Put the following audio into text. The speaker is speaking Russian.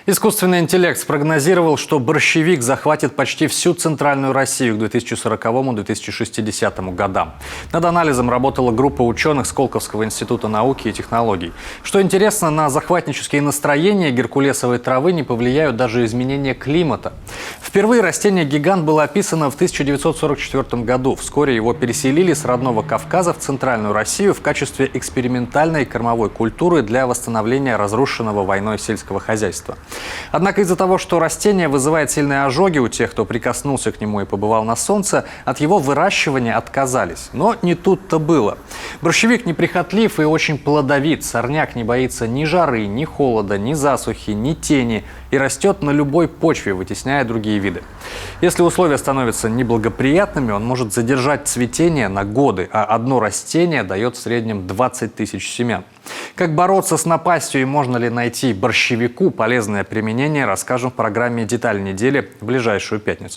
Искусственный интеллект спрогнозировал, что борщевик захватит почти всю центральную Россию к 2040-2060 годам. Над анализом работала группа ученых Сколковского института науки и технологий. Что интересно, на захватнические настроения геркулесовой травы не повлияют даже изменения климата. Впервые растение-гигант было описано в 1944 году. Вскоре его переселили с родного Кавказа в центральную Россию в качестве экспериментальной кормовой культуры для восстановления разрушенного войной сельского хозяйства. Однако из-за того, что растение вызывает сильные ожоги у тех, кто прикоснулся к нему и побывал на солнце, от его выращивания отказались. Но не тут-то было. Борщевик неприхотлив и очень плодовит. Сорняк не боится ни жары, ни холода, ни засухи, ни тени и растет на любой почве, вытесняя другие виды. Если условия становятся неблагоприятными, он может задержать цветение на годы, а одно растение дает в среднем 20 тысяч семян. Как бороться с напастью и можно ли найти борщевику полезное применение, расскажем в программе «Деталь недели» в ближайшую пятницу.